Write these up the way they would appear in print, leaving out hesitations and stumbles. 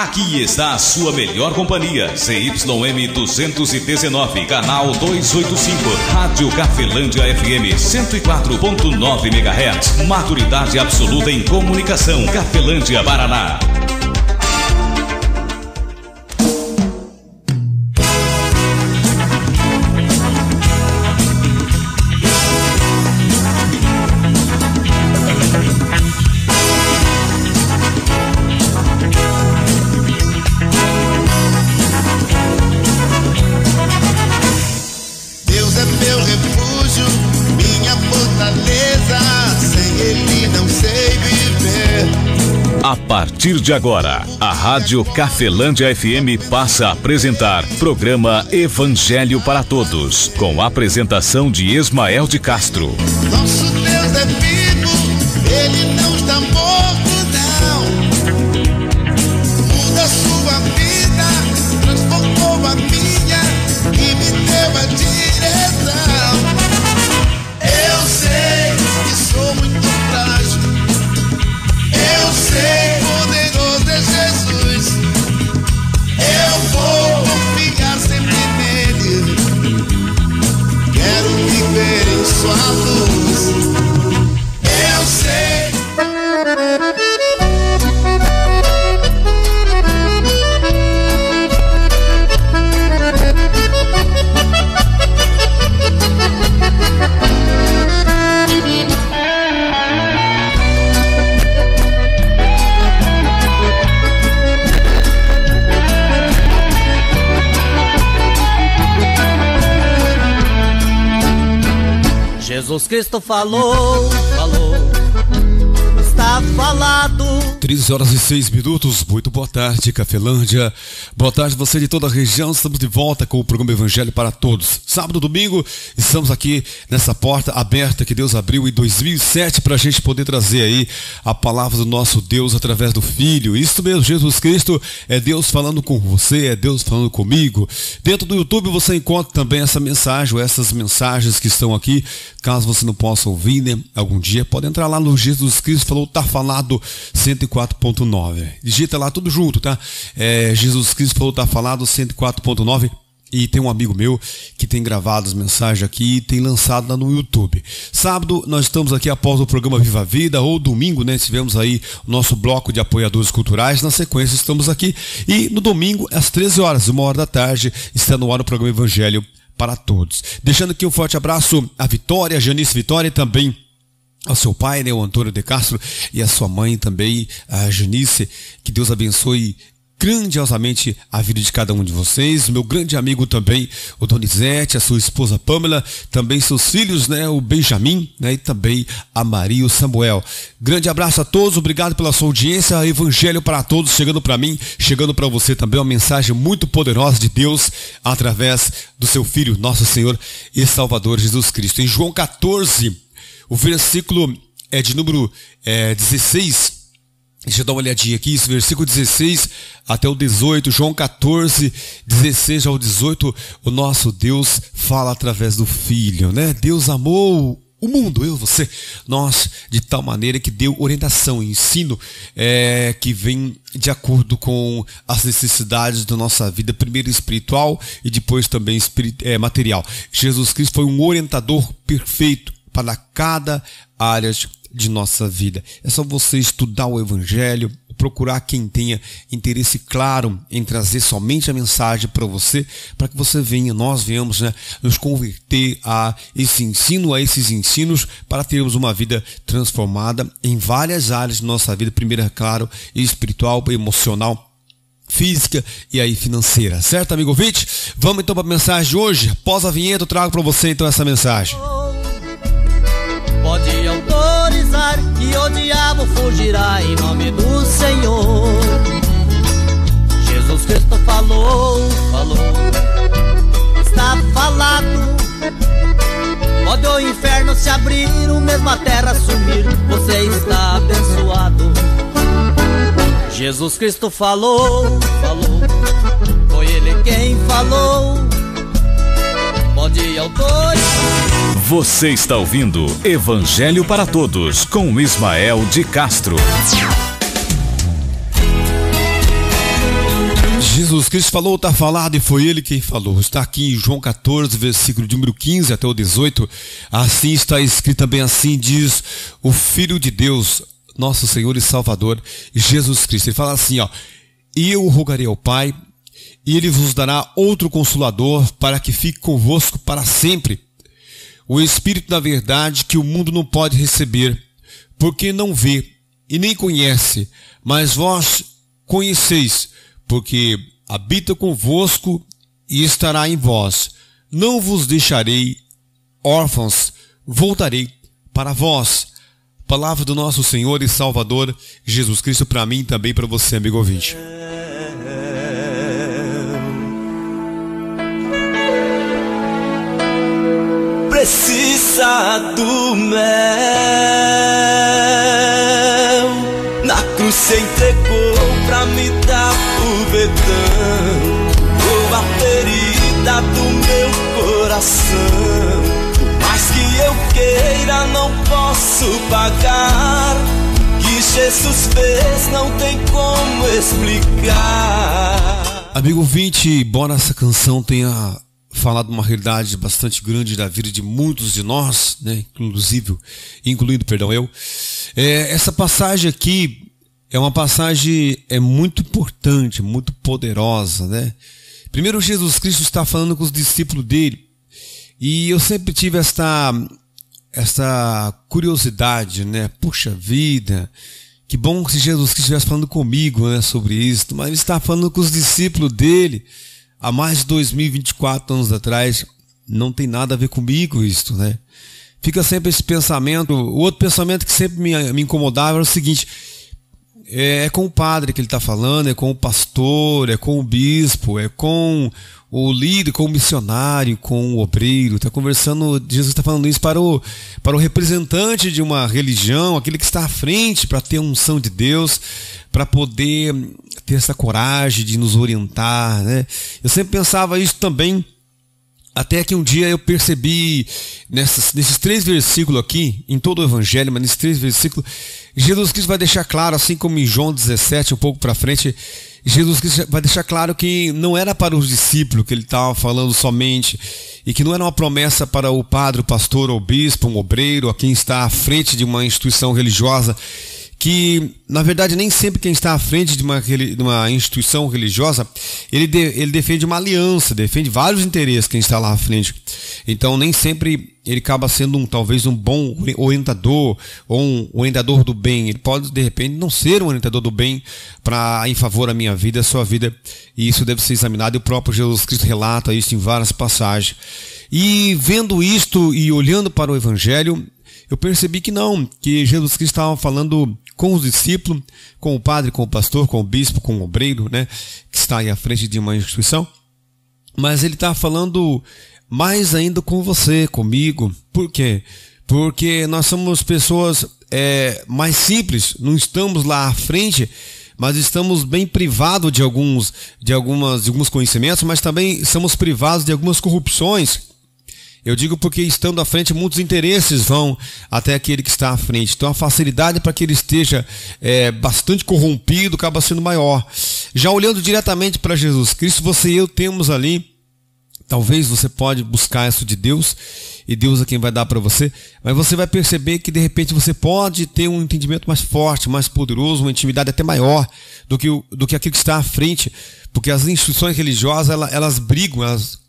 Aqui está a sua melhor companhia, CYM 219, canal 285, Rádio Cafelândia FM 104.9 MHz, maturidade absoluta em comunicação, Cafelândia, Paraná. A partir de agora, a Rádio Cafelândia FM passa a apresentar programa Evangelho para Todos, com a apresentação de Ismael de Castro. Nosso Deus é vivo, Ele não está morto, não. Muda a sua vida, transformou a minha e me deu a direção. Eu sei que sou muito frágil, eu sei, poderoso é Jesus. Eu vou confiar sempre nele. Quero viver em sua luz. Eu sei. Jesus Cristo falou, está falado. 13h06, muito boa tarde, Cafelândia. Boa tarde você de toda a região. Estamos de volta com o programa Evangelho para Todos. Sábado, domingo, estamos aqui nessa porta aberta que Deus abriu em 2007 para a gente poder trazer aí a palavra do nosso Deus através do Filho. Isso mesmo, Jesus Cristo é Deus falando com você, é Deus falando comigo. Dentro do YouTube você encontra também essa mensagem, ou essas mensagens que estão aqui. Caso você não possa ouvir, né, algum dia, pode entrar lá no Jesus Cristo Falou, tá falado 104.9. Digita lá tudo junto, tá? Jesus Cristo Falou, tá falado 104.9. E tem um amigo meu que tem gravado as mensagens aqui e tem lançado lá no YouTube. Sábado nós estamos aqui após o programa Viva a Vida, ou domingo, né? Tivemos aí o nosso bloco de apoiadores culturais. Na sequência estamos aqui. E no domingo, às 13h, 1h da tarde, está no ar o programa Evangelho para Todos. Deixando aqui um forte abraço à Vitória, a Janice Vitória, e também ao seu pai, né, o Antônio de Castro, e a sua mãe também, a Janice. Que Deus abençoe grandiosamente a vida de cada um de vocês. Meu grande amigo também, o Donizete, a sua esposa Pamela, também seus filhos, né, o Benjamin, né, e também a Maria e o Samuel. Grande abraço a todos, obrigado pela sua audiência. Evangelho para Todos chegando para mim, chegando para você também, uma mensagem muito poderosa de Deus através do seu Filho, nosso Senhor e Salvador Jesus Cristo. Em João 14, o versículo é de número 16. Deixa eu dar uma olhadinha aqui, esse versículo 16 até o 18, João 14, 16 ao 18, o nosso Deus fala através do Filho, né? Deus amou o mundo, eu, você, nós, de tal maneira que deu orientação, ensino, que vem de acordo com as necessidades da nossa vida, primeiro espiritual e depois também material. Jesus Cristo foi um orientador perfeito para cada área de nossa vida. É só você estudar o Evangelho, procurar quem tenha interesse claro em trazer somente a mensagem para você, para que você venha, nós venhamos, né, nos converter a esse ensino, a esses ensinos, para termos uma vida transformada em várias áreas de nossa vida, primeiro, é claro, espiritual, emocional, física e aí financeira, certo, amigo ouvinte? Vamos então para a mensagem de hoje. Após a vinheta eu trago para você então essa mensagem. Pode autorizar que o diabo fugirá em nome do Senhor. Jesus Cristo falou, está falado. Pode o inferno se abrir, o mesmo a terra sumir, você está abençoado. Jesus Cristo falou, foi Ele quem falou. Pode autorizar. Você está ouvindo Evangelho para Todos com Ismael de Castro. Jesus Cristo falou, está falado, e foi Ele quem falou. Está aqui em João 14, versículo de número 15 até o 18. Assim está escrito também, assim diz o Filho de Deus, nosso Senhor e Salvador, Jesus Cristo. Ele fala assim, ó: e eu rogarei ao Pai, e Ele vos dará outro Consolador, para que fique convosco para sempre. O Espírito da verdade, que o mundo não pode receber, porque não vê e nem conhece, mas vós conheceis, porque habita convosco e estará em vós. Não vos deixarei órfãos, voltarei para vós. Palavra do nosso Senhor e Salvador Jesus Cristo, para mim e também para você, amigo ouvinte. Precisa do mel, na cruz se entregou pra me dar o perdão, a ferida do meu coração. Por mais que eu queira, não posso pagar. Que Jesus fez, não tem como explicar. Amigo ouvinte, embora essa canção tenha falado uma realidade bastante grande da vida de muitos de nós, né, incluindo eu, essa passagem aqui é uma passagem muito importante, muito poderosa, né? Primeiro, Jesus Cristo está falando com os discípulos dele, e eu sempre tive esta curiosidade, né? Puxa vida, que bom se Jesus Cristo estivesse falando comigo, né, sobre isso, mas ele está falando com os discípulos dele há mais de 2024 anos atrás. Não tem nada a ver comigo isso, né? Fica sempre esse pensamento. O outro pensamento que sempre me incomodava era o seguinte: é com o padre que ele está falando, é com o pastor, é com o bispo, é com o líder, com o missionário, com o obreiro. Está conversando, Jesus está falando isso para o representante de uma religião, aquele que está à frente para ter a unção de Deus, para poder ter essa coragem de nos orientar, né? Eu sempre pensava isso também, até que um dia eu percebi nesses 3 versículos aqui, em todo o Evangelho, mas nesses 3 versículos, Jesus Cristo vai deixar claro, assim como em João 17, um pouco para frente, Jesus Cristo vai deixar claro que não era para os discípulos que ele estava falando somente, e que não era uma promessa para o padre, o pastor, ou o bispo, um obreiro, a quem está à frente de uma instituição religiosa, que na verdade nem sempre quem está à frente de uma instituição religiosa, ele defende uma aliança, defende vários interesses quem está lá à frente. Então nem sempre ele acaba sendo talvez um bom orientador, ou um orientador do bem. Ele pode de repente não ser um orientador do bem em favor da minha vida, da sua vida, e isso deve ser examinado, e o próprio Jesus Cristo relata isso em várias passagens. E vendo isto e olhando para o Evangelho, eu percebi que Jesus Cristo estava falando com os discípulos, com o padre, com o pastor, com o bispo, com o obreiro, né, que está aí à frente de uma instituição, mas ele está falando mais ainda com você, comigo. Por quê? Porque nós somos pessoas mais simples, não estamos lá à frente, mas estamos bem privados de alguns conhecimentos, mas também somos privados de algumas corrupções. Eu digo porque, estando à frente, muitos interesses vão até aquele que está à frente. Então a facilidade para que ele esteja bastante corrompido acaba sendo maior. Já olhando diretamente para Jesus Cristo, você e eu temos ali, talvez você pode buscar isso de Deus, e Deus é quem vai dar para você, mas você vai perceber que de repente você pode ter um entendimento mais forte, mais poderoso, uma intimidade até maior do que aquele que está à frente, porque as instituições religiosas elas brigam, elas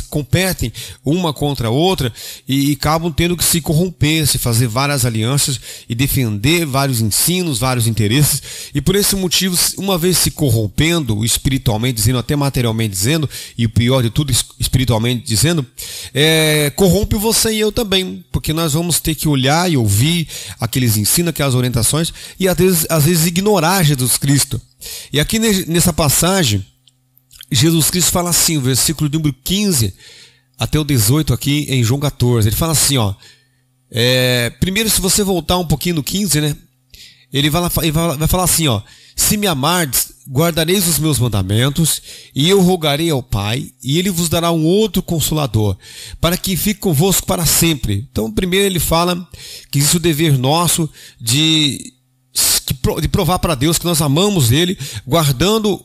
competem uma contra a outra e acabam tendo que se corromper, se fazer várias alianças e defender vários ensinos, vários interesses, e por esse motivo, uma vez se corrompendo espiritualmente dizendo, até materialmente dizendo, e o pior de tudo, espiritualmente dizendo, corrompe você e eu também, porque nós vamos ter que olhar e ouvir aqueles ensinos, aquelas orientações, e às vezes ignorar Jesus Cristo. E aqui nessa passagem, Jesus Cristo fala assim, o versículo número 15 até o 18 aqui em João 14. Ele fala assim, ó. Primeiro, se você voltar um pouquinho no 15, né? Ele vai falar assim, ó. Se me amardes, guardareis os meus mandamentos, e eu rogarei ao Pai, e ele vos dará um outro Consolador, para que fique convosco para sempre. Então, primeiro ele fala que isso é o dever nosso de provar para Deus que nós amamos Ele, guardando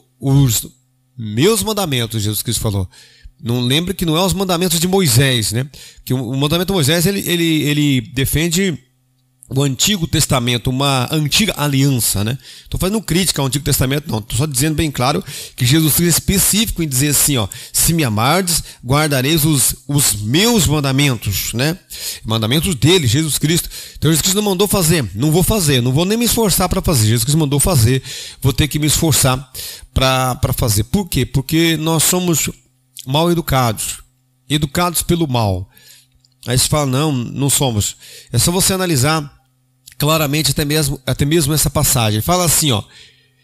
meus mandamentos, Jesus Cristo falou. Não lembre que não é os mandamentos de Moisés, né? Que o mandamento de Moisés, ele defende o Antigo Testamento, uma antiga aliança, né? Estou fazendo crítica ao Antigo Testamento, não. Estou só dizendo bem claro que Jesus Cristo é específico em dizer assim, ó, se me amardes, guardareis os meus mandamentos, né? Mandamentos dele, Jesus Cristo. Então Jesus Cristo não mandou fazer, não vou fazer, não vou nem me esforçar para fazer. Jesus Cristo mandou fazer, vou ter que me esforçar para fazer. Por quê? Porque nós somos mal educados pelo mal. Aí você fala, não somos. É só você analisar claramente até mesmo essa passagem. Ele fala assim, ó.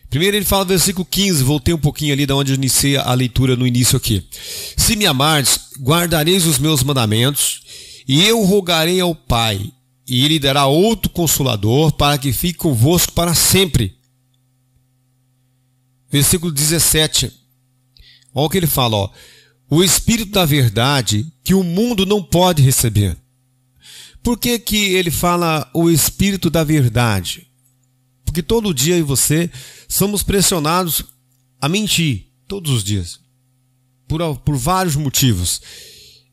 Primeiro ele fala versículo 15, voltei um pouquinho ali da onde eu iniciei a leitura no início aqui. Se me amardes, guardareis os meus mandamentos, e eu rogarei ao Pai, e ele dará outro consolador para que fique convosco para sempre. Versículo 17. Olha o que ele fala, ó. O Espírito da verdade que o mundo não pode receber. Por que que ele fala o Espírito da verdade? Porque todo dia eu e você somos pressionados a mentir, todos os dias. Por vários motivos.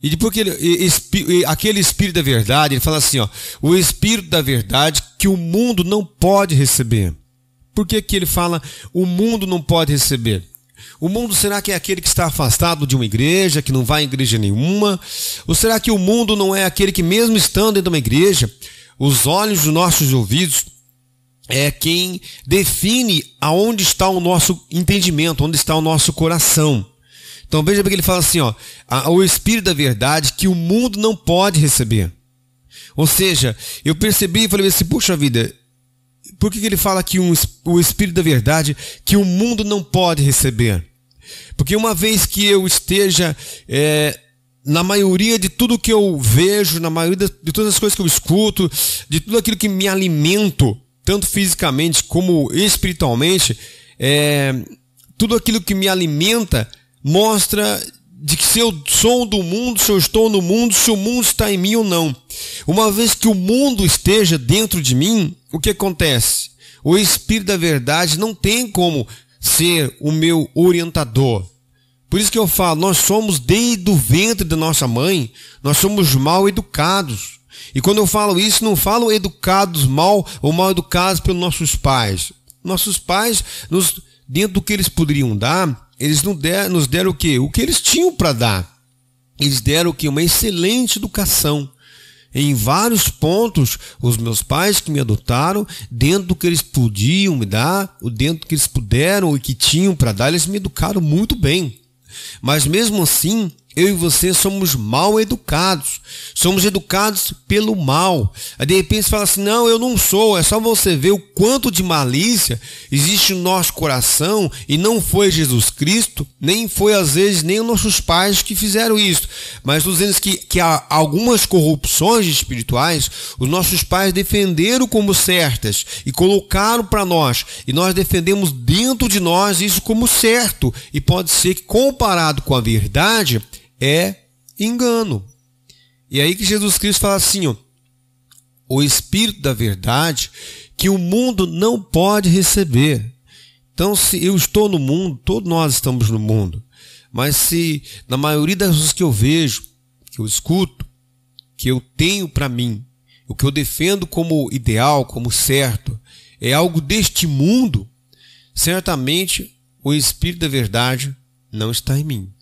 E porque aquele Espírito da verdade, ele fala assim, ó, o Espírito da verdade que o mundo não pode receber. Por que que ele fala o mundo não pode receber? O mundo será que é aquele que está afastado de uma igreja, que não vai em igreja nenhuma? Ou será que o mundo não é aquele que mesmo estando dentro de uma igreja, os olhos dos nossos ouvidos é quem define aonde está o nosso entendimento, onde está o nosso coração? Então veja bem que ele fala assim, ó, o Espírito da verdade que o mundo não pode receber. Ou seja, eu percebi e falei assim, puxa vida, por que ele fala que o Espírito da verdade que o mundo não pode receber? Porque uma vez que eu esteja na maioria de tudo que eu vejo, na maioria de todas as coisas que eu escuto, de tudo aquilo que me alimento, tanto fisicamente como espiritualmente, tudo aquilo que me alimenta mostra de que se eu sou do mundo, se eu estou no mundo, se o mundo está em mim ou não. Uma vez que o mundo esteja dentro de mim, o que acontece? O Espírito da verdade não tem como ser o meu orientador. Por isso que eu falo, nós somos desde o ventre da nossa mãe, nós somos mal educados. E quando eu falo isso, não falo educados mal ou mal educados pelos nossos pais. Nossos pais, dentro do que eles poderiam dar, eles nos deram o quê? O que eles tinham para dar. Eles deram o quê? Uma excelente educação. Em vários pontos, os meus pais que me adotaram, dentro do que eles podiam me dar, dentro do que eles puderam e que tinham para dar, eles me educaram muito bem. Mas mesmo assim, eu e você somos mal educados. Somos educados pelo mal. Aí de repente você fala assim, não, eu não sou. É só você ver o quanto de malícia existe no nosso coração. E não foi Jesus Cristo, nem foi às vezes nem os nossos pais que fizeram isso. Mas estou dizendo que há algumas corrupções espirituais, os nossos pais defenderam como certas e colocaram para nós. E nós defendemos dentro de nós isso como certo. E pode ser que comparado com a verdade, é engano. E aí que Jesus Cristo fala assim, ó, o Espírito da verdade que o mundo não pode receber. Então, se eu estou no mundo, todos nós estamos no mundo, mas se na maioria das coisas que eu vejo, que eu escuto, que eu tenho para mim, o que eu defendo como ideal, como certo, é algo deste mundo, certamente o Espírito da verdade não está em mim.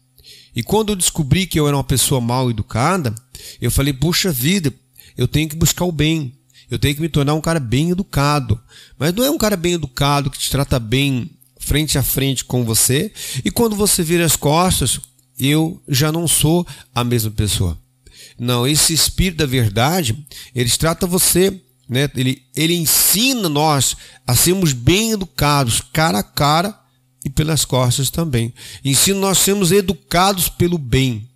E quando eu descobri que eu era uma pessoa mal educada, eu falei, puxa vida, eu tenho que buscar o bem. Eu tenho que me tornar um cara bem educado. Mas não é um cara bem educado que te trata bem frente a frente com você. E quando você vira as costas, eu já não sou a mesma pessoa. Não, esse Espírito da verdade, ele trata você, né? Ele ensina nós a sermos bem educados, cara a cara, e pelas costas também. Ensina nós sermos educados pelo bem.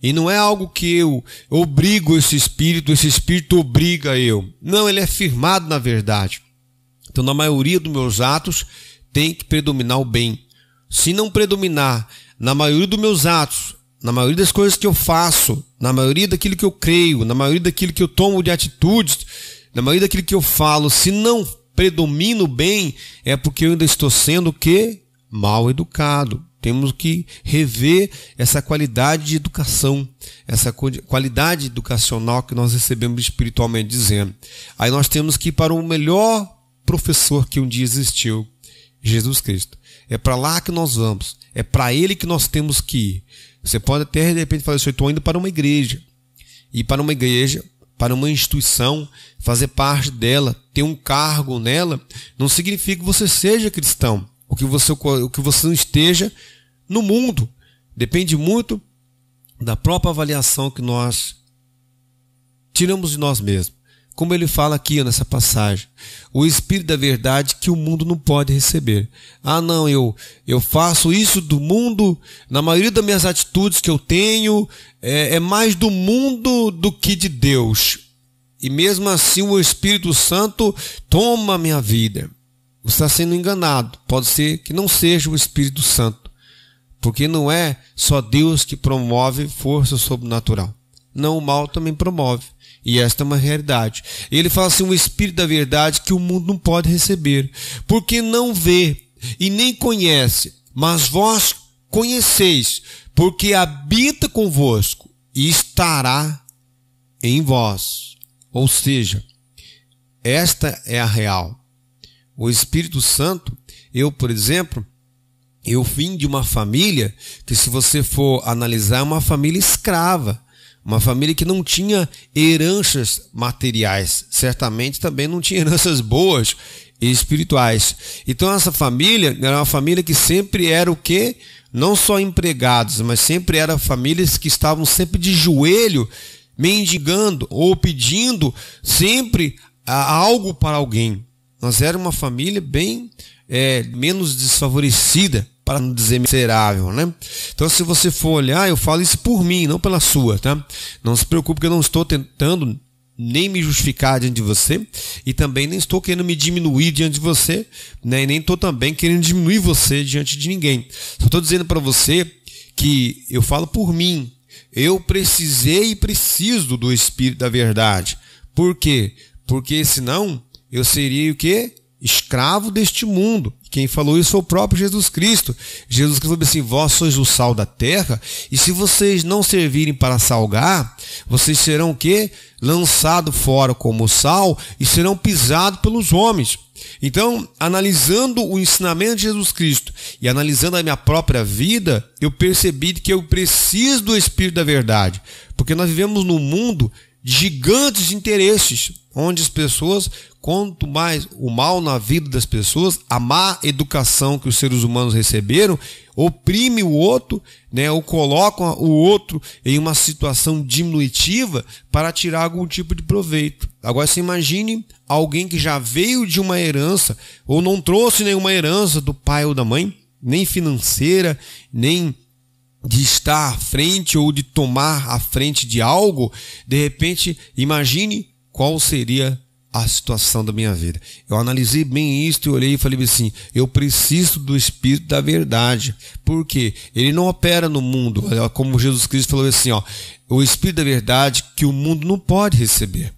E não é algo que eu obrigo esse espírito obriga eu. Não, ele é firmado na verdade. Então, na maioria dos meus atos, tem que predominar o bem. Se não predominar na maioria dos meus atos, na maioria das coisas que eu faço, na maioria daquilo que eu creio, na maioria daquilo que eu tomo de atitudes, na maioria daquilo que eu falo, se não predomina o bem, é porque eu ainda estou sendo o quê? Mal educado. Temos que rever essa qualidade de educação, essa qualidade educacional que nós recebemos espiritualmente dizendo. Aí nós temos que ir para o melhor professor que um dia existiu, Jesus Cristo. É para lá que nós vamos, é para Ele que nós temos que ir. Você pode até de repente falar assim, eu estou indo para uma igreja. Ir para uma igreja, para uma instituição, fazer parte dela, ter um cargo nela, não significa que você seja cristão. O que você não esteja no mundo. Depende muito da própria avaliação que nós tiramos de nós mesmos. Como ele fala aqui nessa passagem, o Espírito da verdade que o mundo não pode receber. Ah, não, eu faço isso do mundo, na maioria das minhas atitudes que eu tenho, é mais do mundo do que de Deus. E mesmo assim o Espírito Santo toma a minha vida. Você está sendo enganado. Pode ser que não seja o Espírito Santo. Porque não é só Deus que promove força sobrenatural. Não, o mal também promove. E esta é uma realidade. Ele fala assim, o Espírito da verdade que o mundo não pode receber. Porque não vê e nem conhece. Mas vós conheceis. Porque habita convosco e estará em vós. Ou seja, esta é a real. O Espírito Santo, por exemplo, eu vim de uma família que, se você for analisar, é uma família escrava. Uma família que não tinha heranças materiais. Certamente também não tinha heranças boas e espirituais. Então essa família era uma família que sempre era o quê? Não só empregados, mas sempre eram famílias que estavam sempre de joelho, mendigando ou pedindo sempre algo para alguém. Nós éramos uma família bem menos desfavorecida, para não dizer miserável, né? Então, se você for olhar, eu falo isso por mim, não pela sua, tá? Não se preocupe que eu não estou tentando nem me justificar diante de você e também nem estou querendo me diminuir diante de você, né? E nem estou também querendo diminuir você diante de ninguém. Só estou dizendo para você que eu falo por mim. Eu precisei e preciso do Espírito da verdade. Por quê? Porque senão eu seria o quê? Escravo deste mundo. Quem falou isso foi o próprio Jesus Cristo. Jesus Cristo falou assim, vós sois o sal da terra, e se vocês não servirem para salgar, vocês serão o quê? Lançados fora como sal e serão pisados pelos homens. Então, analisando o ensinamento de Jesus Cristo e analisando a minha própria vida, eu percebi que eu preciso do Espírito da verdade, porque nós vivemos num mundo de gigantes de interesses, onde as pessoas, quanto mais o mal na vida das pessoas, a má educação que os seres humanos receberam, oprime o outro, né, ou colocam o outro em uma situação diminutiva para tirar algum tipo de proveito. Agora você imagine alguém que já veio de uma herança, ou não trouxe nenhuma herança do pai ou da mãe, nem financeira, nem de estar à frente ou de tomar à frente de algo. De repente, imagine qual seria a situação da minha vida. Eu analisei bem isso e olhei e falei assim, eu preciso do Espírito da verdade. Por quê? Ele não opera no mundo, como Jesus Cristo falou assim, o Espírito da verdade que o mundo não pode receber.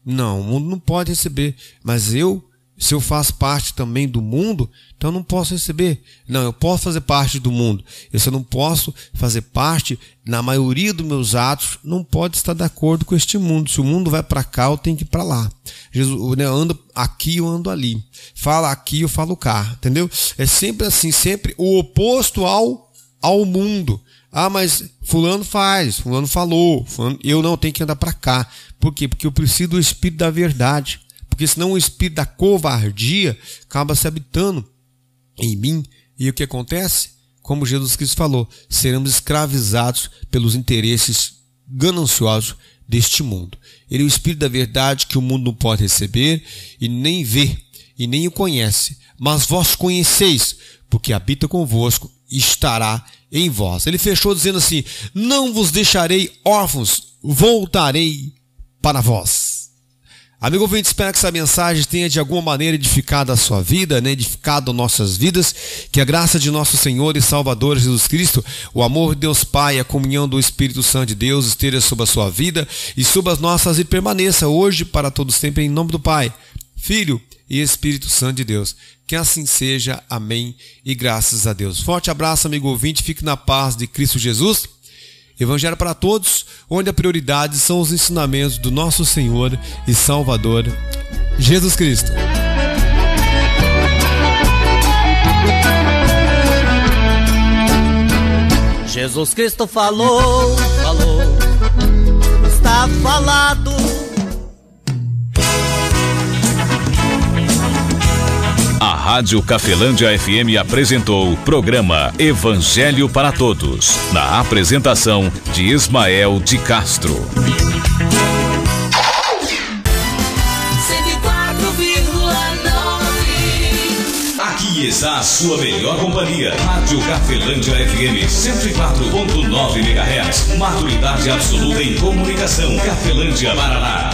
Não, o mundo não pode receber, mas se eu faço parte também do mundo, então eu não posso receber. Não, eu posso fazer parte do mundo. Eu só não posso fazer parte, na maioria dos meus atos, não pode estar de acordo com este mundo. Se o mundo vai para cá, eu tenho que ir para lá. Jesus, né, eu ando aqui, eu ando ali. Fala aqui, eu falo cá. Entendeu? É sempre assim, sempre o oposto ao mundo. Ah, mas fulano faz, fulano falou, eu não tenho que andar para cá. Por quê? Porque eu preciso do Espírito da verdade. Porque senão o espírito da covardia acaba se habitando em mim. E o que acontece? Como Jesus Cristo falou, seremos escravizados pelos interesses gananciosos deste mundo. Ele é o Espírito da verdade que o mundo não pode receber e nem vê e nem o conhece. Mas vós conheceis, porque habita convosco e estará em vós. Ele fechou dizendo assim, não vos deixarei órfãos, voltarei para vós. Amigo ouvinte, espero que essa mensagem tenha de alguma maneira edificado a sua vida, né? Edificado nossas vidas, que a graça de nosso Senhor e Salvador Jesus Cristo, o amor de Deus Pai, a comunhão do Espírito Santo de Deus esteja sobre a sua vida e sobre as nossas e permaneça hoje para todos sempre em nome do Pai, Filho e Espírito Santo de Deus. Que assim seja, amém e graças a Deus. Forte abraço, amigo ouvinte, fique na paz de Cristo Jesus. Evangelho para todos, onde a prioridade são os ensinamentos do nosso Senhor e Salvador, Jesus Cristo. Jesus Cristo falou, está falado. A Rádio Cafelândia FM apresentou o programa Evangelho para Todos, na apresentação de Ismael de Castro. 104,9. Aqui está a sua melhor companhia. Rádio Cafelândia FM 104.9 MHz. Maturidade absoluta em comunicação. Cafelândia, Paraná.